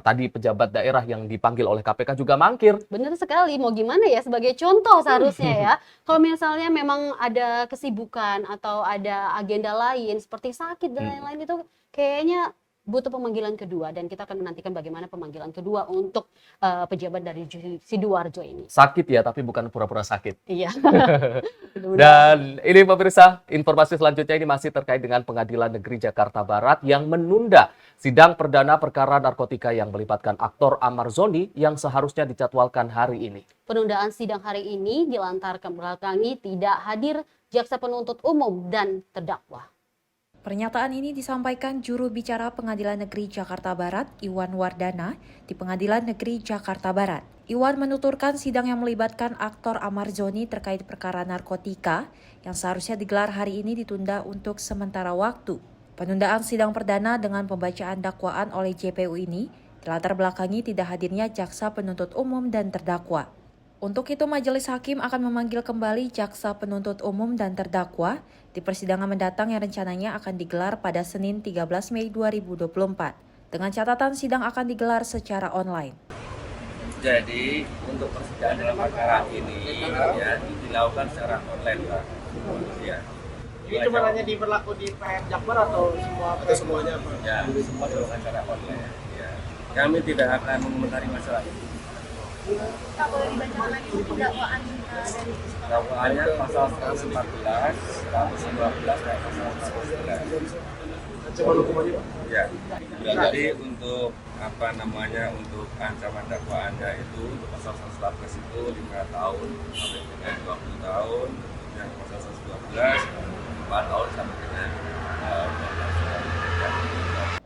tadi pejabat daerah yang dipanggil oleh KPK juga mangkir. Benar sekali, mau gimana ya, sebagai contoh seharusnya ya. Kalau misalnya memang ada kesibukan atau ada agenda lain seperti sakit dan lain-lain, itu kayaknya butuh pemanggilan kedua, dan kita akan menantikan bagaimana pemanggilan kedua untuk pejabat dari Sidoarjo ini. Sakit ya, tapi bukan pura-pura sakit. Iya. Dan ini pemirsa, informasi selanjutnya ini masih terkait dengan Pengadilan Negeri Jakarta Barat yang menunda sidang perdana perkara narkotika yang melibatkan aktor Ahmad Zoni yang seharusnya dijadwalkan hari ini. Penundaan sidang hari ini dilantarkan belakangi tidak hadir jaksa penuntut umum dan terdakwa. Pernyataan ini disampaikan juru bicara Pengadilan Negeri Jakarta Barat, Iwan Wardana, di Pengadilan Negeri Jakarta Barat. Iwan menuturkan sidang yang melibatkan aktor Ahmad Zoni terkait perkara narkotika yang seharusnya digelar hari ini ditunda untuk sementara waktu. Penundaan sidang perdana dengan pembacaan dakwaan oleh JPU ini dilatar belakangi tidak hadirnya jaksa penuntut umum dan terdakwa. Untuk itu, majelis hakim akan memanggil kembali jaksa penuntut umum dan terdakwa di persidangan mendatang yang rencananya akan digelar pada Senin 13 Mei 2024. Dengan catatan sidang akan digelar secara online. Jadi untuk persidangan dalam perkara ini ya dilakukan secara online, Pak. Ya. Ini cuma hanya diberlaku di PM Jakbar atau semua? Atau semuanya, Pak? Ya, semua dilakukan secara online. Ya. Kami tidak akan mengomentari masalah ini. Tak boleh dibacakan lagi dakwaan dari dakwaannya pasal 114, 112 dan pasal 111. Ancaman hukumannya, Pak? Ya. Jadi untuk untuk ancaman dakwaannya itu untuk pasal 114 itu 5 tahun sampai dengan 20 tahun, yang pasal 112 tahun sampai dengan 12 tahun.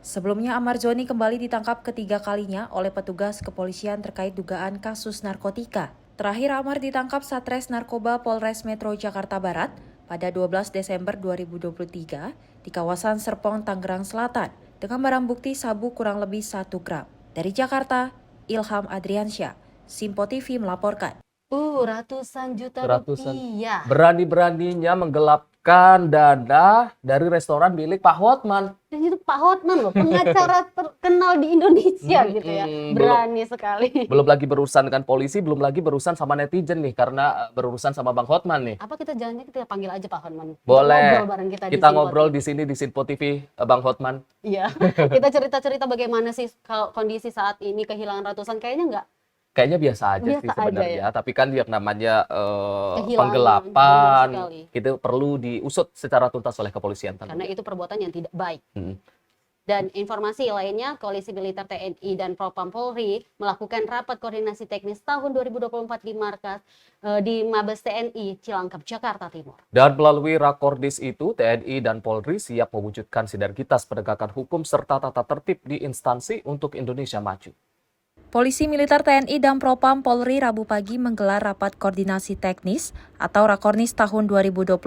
Sebelumnya, Ahmad Zoni kembali ditangkap ketiga kalinya oleh petugas kepolisian terkait dugaan kasus narkotika. Terakhir, Ahmad ditangkap Satres Narkoba Polres Metro Jakarta Barat pada 12 Desember 2023 di kawasan Serpong, Tangerang Selatan dengan barang bukti sabu kurang lebih 1 gram. Dari Jakarta, Ilham Adriansyah, Simpo TV melaporkan. Ratusan juta rupiah. Berani-beraninya menggelapkan dana dari restoran milik Pak Hotman. Dan itu Pak Hotman loh, pengacara terkenal di Indonesia gitu ya. Berani sekali. Belum lagi berurusan dengan polisi, belum lagi berurusan sama netizen nih, karena berurusan sama Bang Hotman nih. Apa kita kita panggil aja Pak Hotman? Boleh. Ngobrol bareng kita Ngobrol di sini di Simpo TV, Bang Hotman. Iya. Kita cerita-cerita bagaimana sih kondisi saat ini, kehilangan ratusan, Kayaknya biasa aja Biasa sih aja sebenarnya, ya. tapi kan yang namanya Kehilangan, penggelapan benar sekali. itu perlu diusut secara tuntas oleh kepolisian. Karena itu perbuatan yang tidak baik. Dan informasi lainnya, Koalisi Militer TNI dan Propam Polri melakukan rapat koordinasi teknis tahun 2024 di Mabes TNI Cilangkap, Jakarta Timur. Dan melalui Rakordis itu, TNI dan Polri siap mewujudkan sinergitas penegakan hukum serta tata tertib di instansi untuk Indonesia maju. Polisi Militer TNI dan Propam Polri Rabu pagi menggelar rapat koordinasi teknis atau Rakornis tahun 2024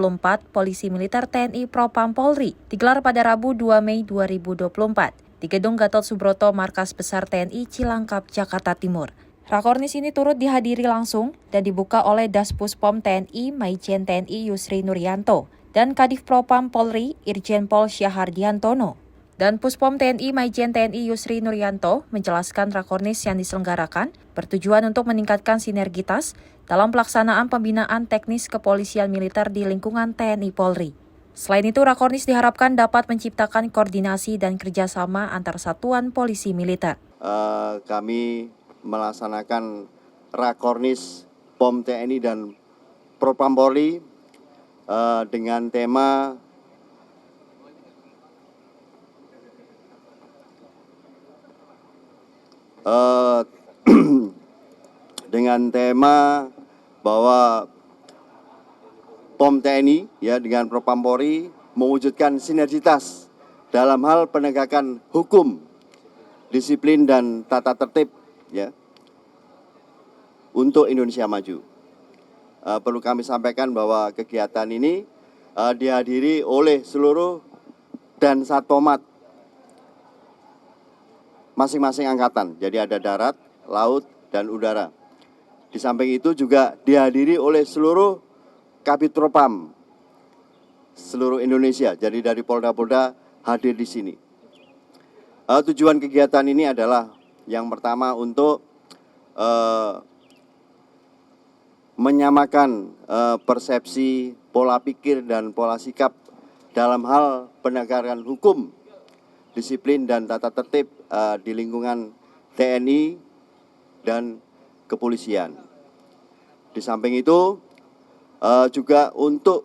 Polisi Militer TNI Propam Polri digelar pada Rabu 2 Mei 2024 di Gedung Gatot Subroto Markas Besar TNI Cilangkap, Jakarta Timur. Rakornis ini turut dihadiri langsung dan dibuka oleh Daspuspom TNI Maijen TNI Yusri Nuryanto dan Kadif Propam Polri Irjen Pol Syahardiantono. Dan Puspom TNI Maijen TNI Yusri Nuryanto menjelaskan Rakornis yang diselenggarakan bertujuan untuk meningkatkan sinergitas dalam pelaksanaan pembinaan teknis kepolisian militer di lingkungan TNI Polri. Selain itu, Rakornis diharapkan dapat menciptakan koordinasi dan kerjasama antar satuan polisi militer. Kami melaksanakan Rakornis POM TNI dan Propam Polri dengan tema bahwa POM TNI dengan Propam Polri mewujudkan sinergitas dalam hal penegakan hukum, disiplin dan tata tertib untuk Indonesia maju. Perlu kami sampaikan bahwa kegiatan ini dihadiri oleh seluruh dan Satpomat masing-masing angkatan, jadi ada darat, laut, dan udara. Di samping itu juga dihadiri oleh seluruh Kabid Propam seluruh Indonesia, jadi dari Polda-Polda hadir di sini. Tujuan kegiatan ini adalah yang pertama untuk menyamakan persepsi, pola pikir, dan pola sikap dalam hal penegakan hukum, disiplin dan tata tertib di lingkungan TNI dan kepolisian. Di samping itu juga untuk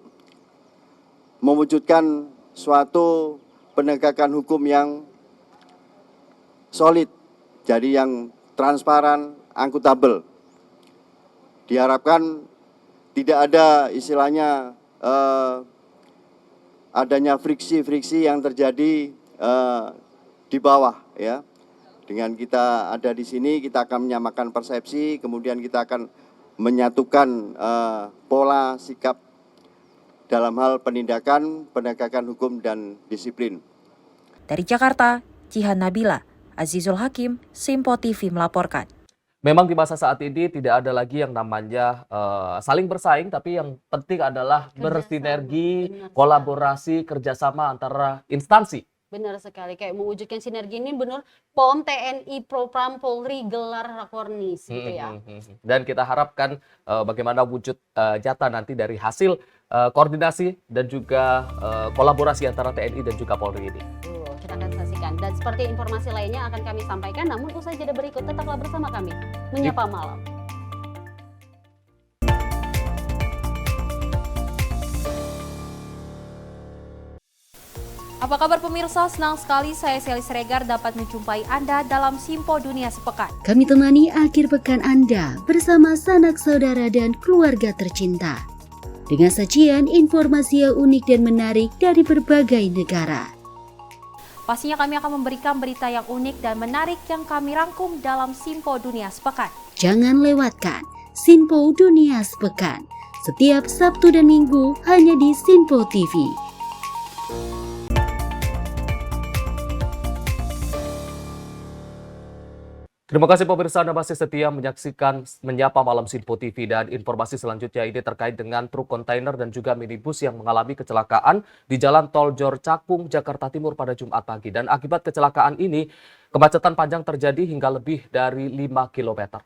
mewujudkan suatu penegakan hukum yang solid, jadi yang transparan, akuntabel. Diharapkan tidak ada istilahnya adanya friksi-friksi yang terjadi di bawah ya. Dengan kita ada di sini, kita akan menyamakan persepsi, kemudian kita akan menyatukan pola sikap dalam hal penindakan, penegakan hukum dan disiplin. Dari Jakarta, Jihan Nabila, Azizul Hakim, Simpo TV melaporkan. Memang di masa saat ini tidak ada lagi yang namanya saling bersaing, tapi yang penting adalah bersinergi, kolaborasi, kerjasama antara instansi. Benar sekali, kayak mewujudkan sinergi ini benar POM TNI Propam Polri gelar Rakornis gitu ya. Dan kita harapkan bagaimana wujud nyata nanti dari hasil koordinasi dan juga kolaborasi antara TNI dan juga Polri ini. Kita akan saksikan. Dan seperti informasi lainnya akan kami sampaikan, namun usai jeda berikut tetaplah bersama kami Menyapa Malam. Apa kabar pemirsa? Senang sekali saya Sally Siregar dapat menjumpai Anda dalam Simpo Dunia Sepekan. Kami temani akhir pekan Anda bersama sanak saudara dan keluarga tercinta. dengan sajian informasi yang unik dan menarik dari berbagai negara. Pastinya kami akan memberikan berita yang unik dan menarik yang kami rangkum dalam Simpo Dunia Sepekan. Jangan lewatkan Simpo Dunia Sepekan setiap Sabtu dan Minggu hanya di Simpo TV. Terima kasih pemirsa, Anda masih setia menyaksikan Menyapa Malam Simpo TV, dan informasi selanjutnya ini terkait dengan truk kontainer dan juga minibus yang mengalami kecelakaan di Jalan Tol Jor Cakung, Jakarta Timur pada Jumat pagi. Dan akibat kecelakaan ini, kemacetan panjang terjadi hingga lebih dari 5 km.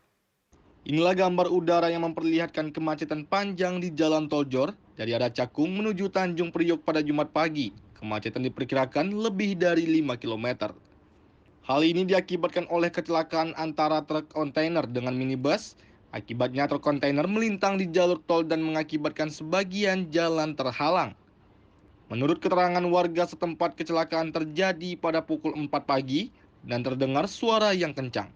Inilah gambar udara yang memperlihatkan kemacetan panjang di Jalan Tol Jor dari arah Cakung menuju Tanjung Priok pada Jumat pagi. Kemacetan diperkirakan lebih dari 5 km. Hal ini diakibatkan oleh kecelakaan antara truk kontainer dengan minibus. Akibatnya truk kontainer melintang di jalur tol dan mengakibatkan sebagian jalan terhalang. Menurut keterangan warga setempat, kecelakaan terjadi pada pukul 4 pagi dan terdengar suara yang kencang.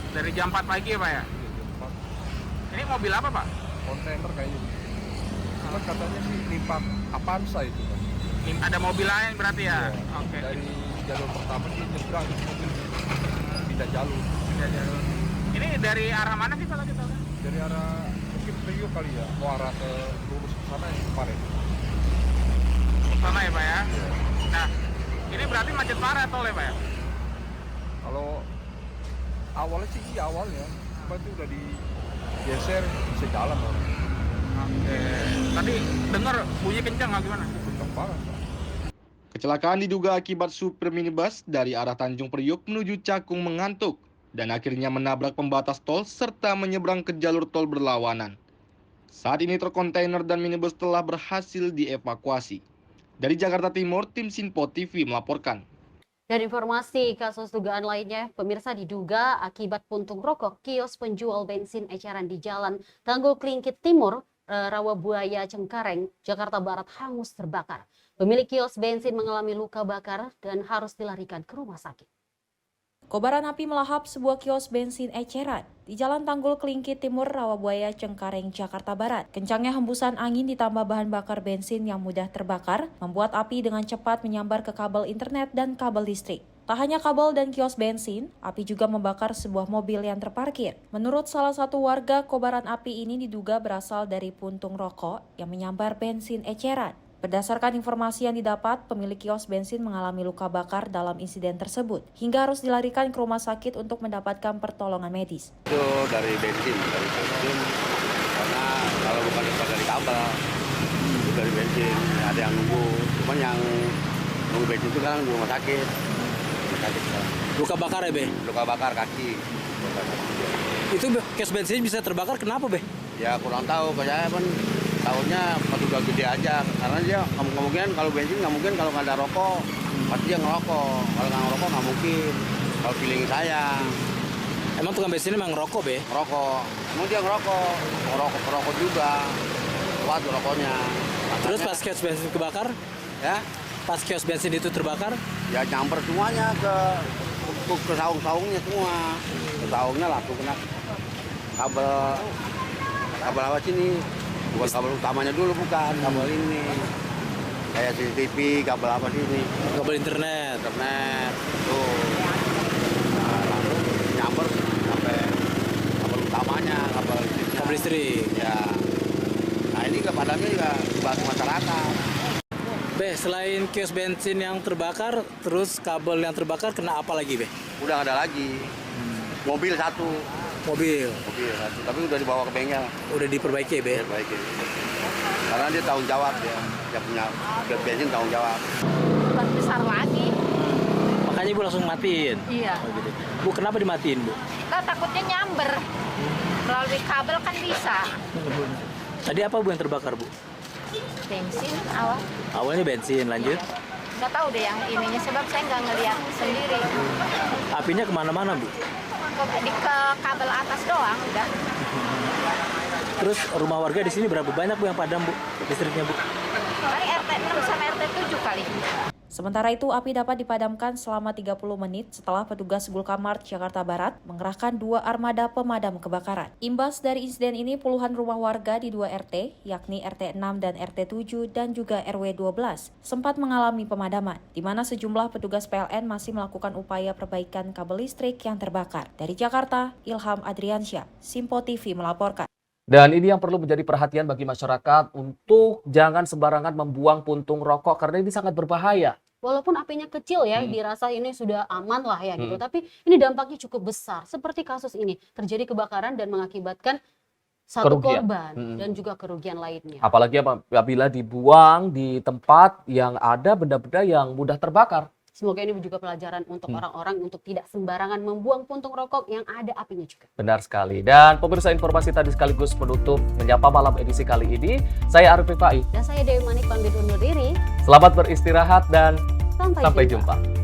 Dari jam 4 pagi ya Pak ya? Ini mobil apa Pak? Kontainer kayaknya. Cuman katanya sih nimpak Avanza itu Pak. Ada mobil lain berarti ya? Oke. Dari jalur pertama sih nyebrang mobil pindah jalur. Ini dari arah mana sih kalau kita? Dari arah mungkin Priok kali ya, mau arah ke lurus ke sana yang kemarin. Sana ya Pak ya? Nah, ini berarti macet parah tol ya Pak ya? Kalau awalnya sih iya awalnya, cuma itu udah digeser bisa jalan orang. Oke. Tadi dengar bunyi kencang nggak gimana? Kencang parah. Kecelakaan diduga akibat supir minibus dari arah Tanjung Priok menuju Cakung mengantuk dan akhirnya menabrak pembatas tol serta menyeberang ke jalur tol berlawanan. Saat ini truk kontainer dan minibus telah berhasil dievakuasi. Dari Jakarta Timur, tim Simpo TV melaporkan. Dan informasi kasus dugaan lainnya, pemirsa, diduga akibat puntung rokok kios penjual bensin eceran di Jalan Tanggul Klingkit Timur, Rawabuaya Cengkareng, Jakarta Barat hangus terbakar. Pemilik kios bensin mengalami luka bakar dan harus dilarikan ke rumah sakit. Kobaran api melahap sebuah kios bensin eceran di Jalan Tanggul Klingkit Timur, Rawabuaya Cengkareng, Jakarta Barat. Kencangnya hembusan angin ditambah bahan bakar bensin yang mudah terbakar membuat api dengan cepat menyambar ke kabel internet dan kabel listrik. Tak hanya kabel dan kios bensin, api juga membakar sebuah mobil yang terparkir. Menurut salah satu warga, kobaran api ini diduga berasal dari puntung rokok yang menyambar bensin eceran. Berdasarkan informasi yang didapat, pemilik kios bensin mengalami luka bakar dalam insiden tersebut, hingga harus dilarikan ke rumah sakit untuk mendapatkan pertolongan medis. Itu dari bensin, karena kalau bukan dari kabel, itu dari bensin, ada yang nunggu. Cuman yang nunggu bensin itu kan di rumah sakit. Luka bakar ya, Be? Luka bakar kaki. Itu kios bensin bisa terbakar, kenapa, Be? Ya kurang tahu, saya pun tahunnya udah gede aja, karena dia kemungkinan kalau bensin nggak mungkin, kalau nggak ada rokok pasti dia ngerokok, kalau nggak ngerokok nggak mungkin, kalau feeling saya. Emang tukang bensin emang ngerokok, Be? Ngerokok, emang dia ngerokok juga, kuat rokoknya. Makanya, terus pas kios bensin kebakar? Ya? Pas kios bensin itu terbakar? Ya nyamper semuanya ke saung-saungnya semua, ke saungnya langsung kena kabel apa sini. Bukan kabel utamanya dulu, bukan kabel ini kayak CCTV, kabel apa sih ini, kabel internet tuh langsung nyamper sampai kabel utamanya, kabel listrik ya. Nah ini kepadamnya juga dibantu masyarakat. Be, selain kios bensin yang terbakar, terus kabel yang terbakar, kena apa lagi, Be? Udah nggak ada lagi. Mobil satu, tapi udah dibawa ke bengkel. Udah diperbaiki ya, Be? Diperbaiki. Karena dia tanggung jawab, dia punya bensin tanggung jawab. Lebih besar lagi. Makanya Ibu langsung matiin? Iya. Oh, gitu. Bu, kenapa dimatiin, Bu? Kita takutnya nyamber. Melalui kabel kan bisa. Tadi apa, Bu, yang terbakar, Bu? Bensin awal. Awalnya bensin, lanjut? Iya. Nggak tahu deh yang ininya, sebab saya nggak ngeliat sendiri. Apinya kemana-mana, Bu? Ke kabel atas doang udah. Terus rumah warga di sini berapa banyak, Bu, yang padam, Bu, listriknya, Bu? Paling RT 6 sama RT 7 kali. Sementara itu, api dapat dipadamkan selama 30 menit setelah petugas Gulkamart Jakarta Barat mengerahkan 2 armada pemadam kebakaran. Imbas dari insiden ini, puluhan rumah warga di 2 RT, yakni RT 6 dan RT 7 dan juga RW 12, sempat mengalami pemadaman, di mana sejumlah petugas PLN masih melakukan upaya perbaikan kabel listrik yang terbakar. Dari Jakarta, Ilham Adriansyah, Simpo TV melaporkan. Dan ini yang perlu menjadi perhatian bagi masyarakat untuk jangan sembarangan membuang puntung rokok karena ini sangat berbahaya. Walaupun apinya kecil ya, dirasa ini sudah aman lah ya gitu, tapi ini dampaknya cukup besar. Seperti kasus ini, terjadi kebakaran dan mengakibatkan satu Kerugian. korban dan juga kerugian lainnya. Apalagi apabila dibuang di tempat yang ada benda-benda yang mudah terbakar. Semoga ini juga pelajaran untuk orang-orang untuk tidak sembarangan membuang puntung rokok yang ada apinya juga. Benar sekali. Dan pemirsa, informasi tadi sekaligus menutup Menyapa Malam edisi kali ini. Saya Arif Rifai. Dan saya Dewi Manik pamit undur diri. Selamat beristirahat dan Sampai jumpa.